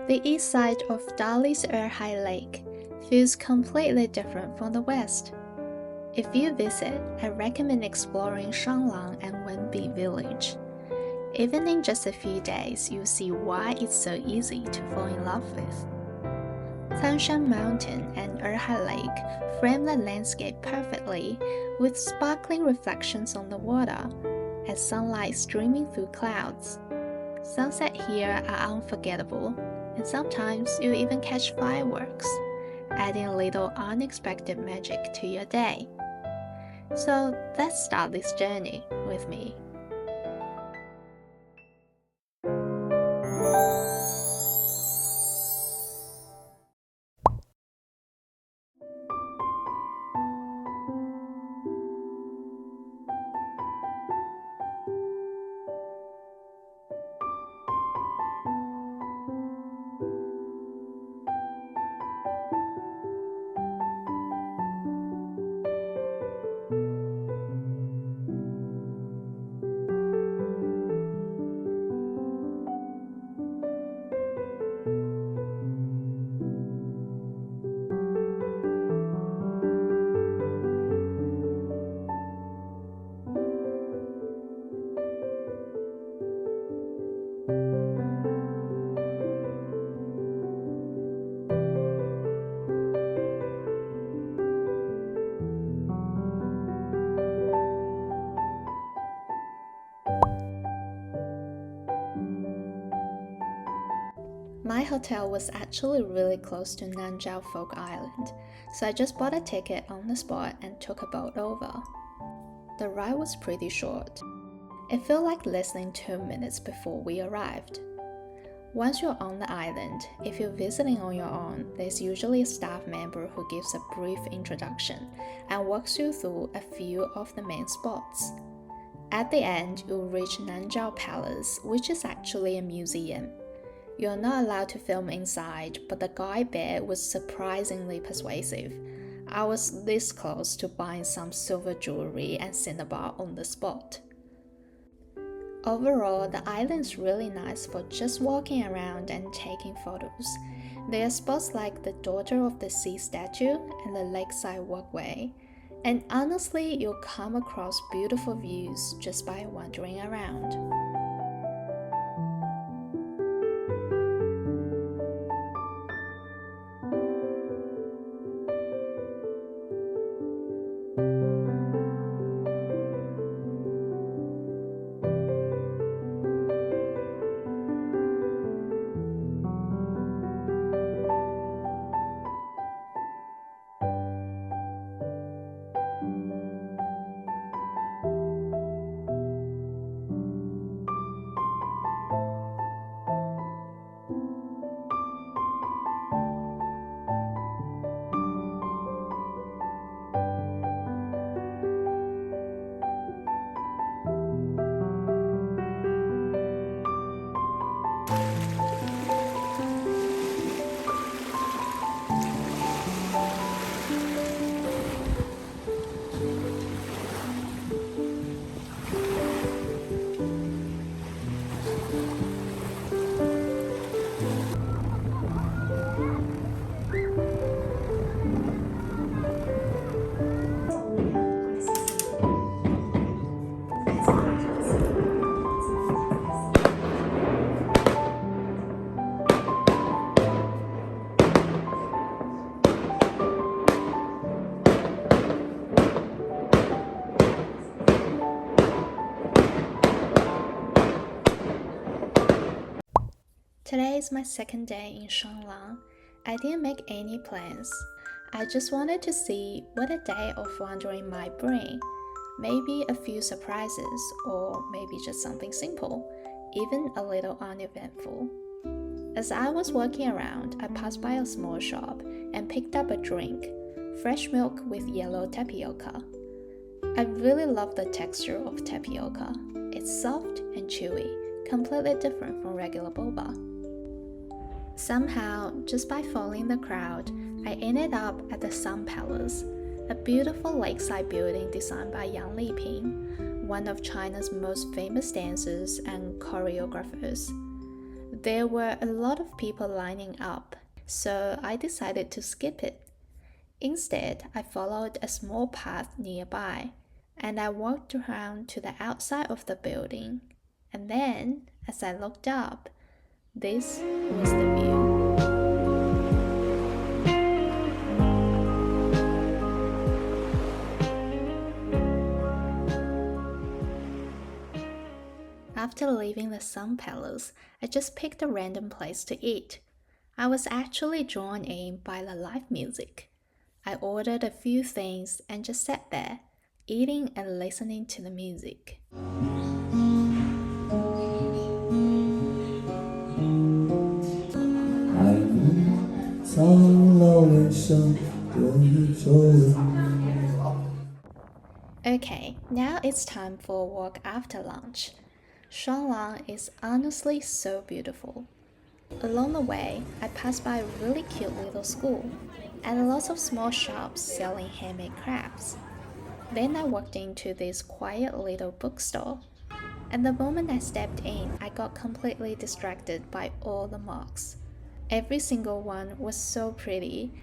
The east side of Dali's Erhai Lake feels completely different from the west. If you visit, I recommend exploring Shuanglang and Wenbi Village. Even in just a few days, you'll see why it's so easy to fall in love with. Tanshan Mountain and Erhai Lake frame the landscape perfectly with sparkling reflections on the water and sunlight streaming through clouds. Sunsets here are unforgettable, and sometimes you even catch fireworks, adding a little unexpected magic to your day. So let's start this journey with me. My hotel was actually really close to Nanjiao Folk Island, so I just bought a ticket on the spot and took a boat over. The ride was pretty short. It felt like less than 2 minutes before we arrived. Once you're on the island, if you're visiting on your own, there's usually a staff member who gives a brief introduction and walks you through a few of the main spots. At the end, you'll reach Nanjiao Palace, which is actually a museum. You're not allowed to film inside, but the guide there was surprisingly persuasive. I was this close to buying some silver jewelry and cinnabar on the spot. Overall, the island's really nice for just walking around and taking photos. There are spots like the Daughter of the Sea statue and the lakeside walkway. And honestly, you'll come across beautiful views just by wandering around. Today is my second day in Shuanglang. I didn't make any plans. I just wanted to see what a day of wandering might bring. Maybe a few surprises, or maybe just something simple, even a little uneventful. As I was walking around, I passed by a small shop and picked up a drink, fresh milk with yellow tapioca. I really love the texture of tapioca. It's soft and chewy, completely different from regular boba. Somehow, just by following the crowd, I ended up at the Sun Palace, a beautiful lakeside building designed by Yang Liping, one of China's most famous dancers and choreographers. There were a lot of people lining up, so I decided to skip it. Instead, I followed a small path nearby, and I walked around to the outside of the building. And then, as I looked up, this was the view. After leaving the Sun Palace, I just picked a random place to eat. I was actually drawn in by the live music. I ordered a few things and just sat there, eating and listening to the music. Okay, now it's time for a walk after lunch. Shuanglang is honestly so beautiful. Along the way, I passed by a really cute little school and lots of small shops selling handmade crafts. Then I walked into this quiet little bookstore, and the moment I stepped in, I got completely distracted by all the mugs. Every single one was so pretty.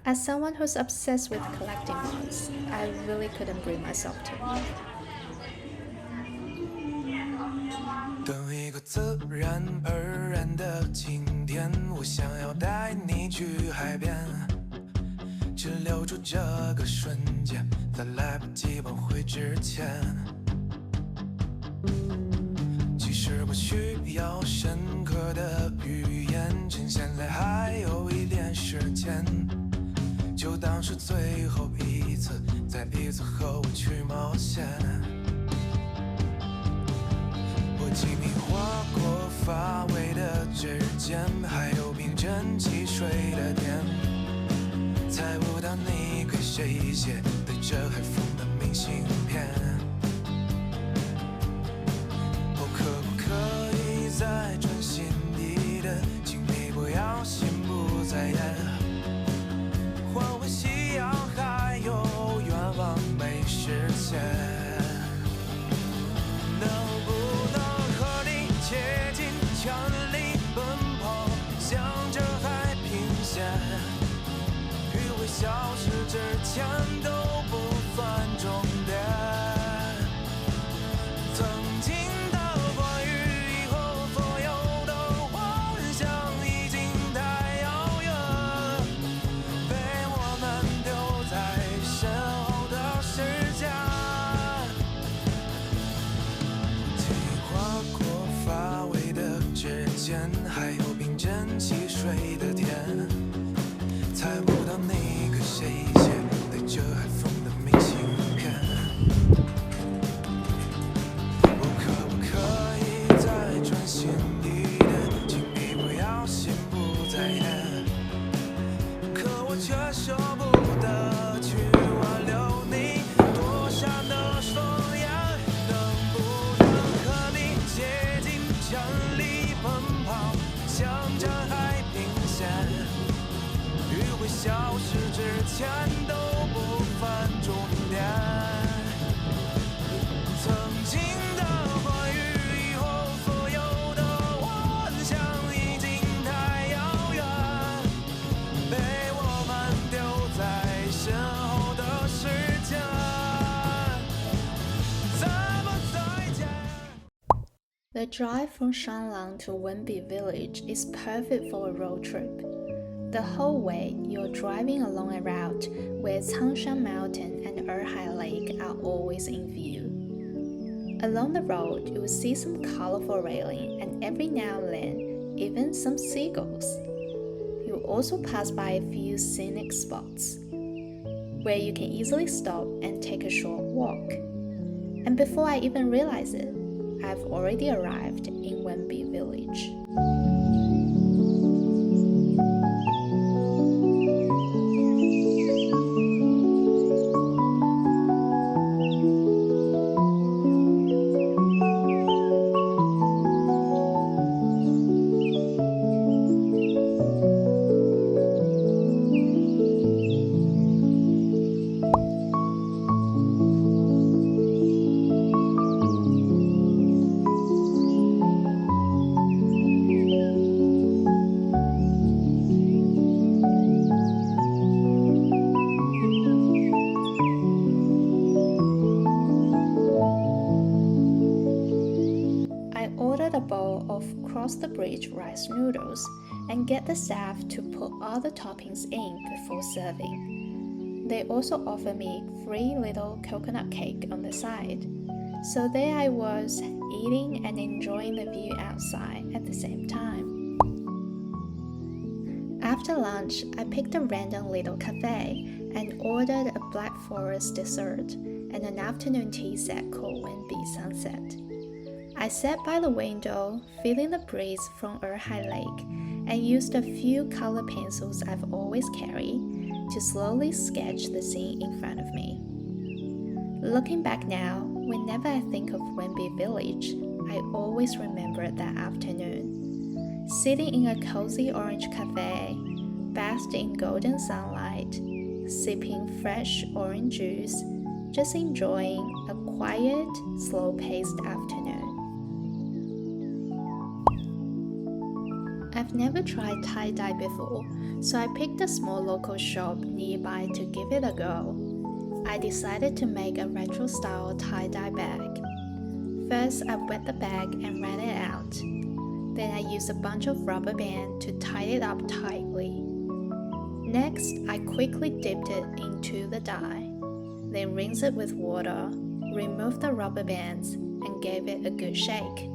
As someone who's obsessed with collecting mugs, I really couldn't bring myself to read. 等一个自然而然的晴天，我想要带你去海边，只留住这个瞬间，在来不及挽回之前。其实不需要深刻的语言，趁现在还有一点时间，就当是最后一次，再一次和我去冒险。 几米划过发尾的指尖，还有冰镇汽水的甜，猜不到你给谁写对着海风的明信片。哦，可不可以再专心一点？请你不要心不在焉，换回夕阳还有愿望没实现。 全力奔跑，向着海平线，余晖消失之前都不算终点。曾经的关于以后所有的幻想已经太遥远，被我们丢在身后的时间。记忆划过发尾的。 指尖还有冰镇汽水的甜，猜不到你跟谁写对着海风的明信片。我可不可以再专心一点？请你不要心不在焉。可我却舍不得去挽留你躲闪的双眼，能不能和你接近全力？ 奔跑，向着海平线，余晖消失之前都不算终点。曾经的关于以后所有的幻想已经太遥远，被我们丢在身后的时间。怎么再见？ The drive from Shuanglang to Wenbi Village is perfect for a road trip. The whole way, you're driving along a route where Tangshan Mountain and Erhai Lake are always in view. Along the road, you will see some colorful railing and every now and then, even some seagulls. You'll also pass by a few scenic spots where you can easily stop and take a short walk. And before I even realize it, I've already arrived in Wenbi Village. bridge rice noodles and get the staff to put all the toppings in before serving. They also offer me free little coconut cake on the side. So there I was, eating and enjoying the view outside at the same time. After lunch, I picked a random little cafe and ordered a Black Forest dessert and an afternoon tea set called Wenbi Sunset. I sat by the window, feeling the breeze from Erhai Lake, and used a few color pencils I've always carried to slowly sketch the scene in front of me. Looking back now, whenever I think of Wenbi Village, I always remember that afternoon. Sitting in a cozy orange cafe, bathed in golden sunlight, sipping fresh orange juice, just enjoying a quiet, slow-paced afternoon. I've never tried tie-dye before, so I picked a small local shop nearby to give it a go. I decided to make a retro-style tie-dye bag. First, I wet the bag and ran it out. Then I used a bunch of rubber band to tie it up tightly. Next, I quickly dipped it into the dye. Then rinsed it with water, removed the rubber bands, and gave it a good shake.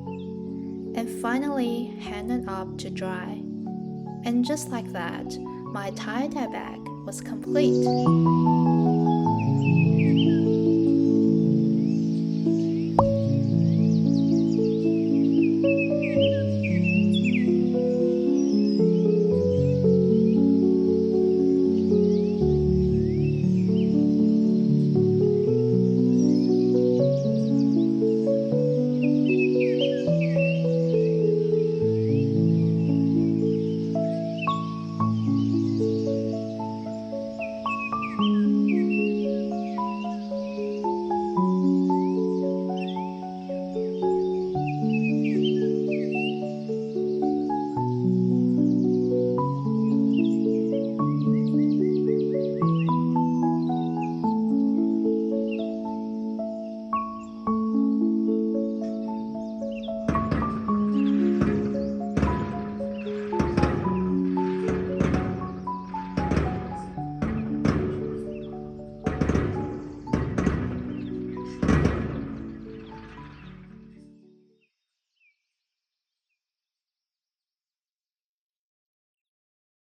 And finally, hung it up to dry. And just like that, my tie-dye bag was complete.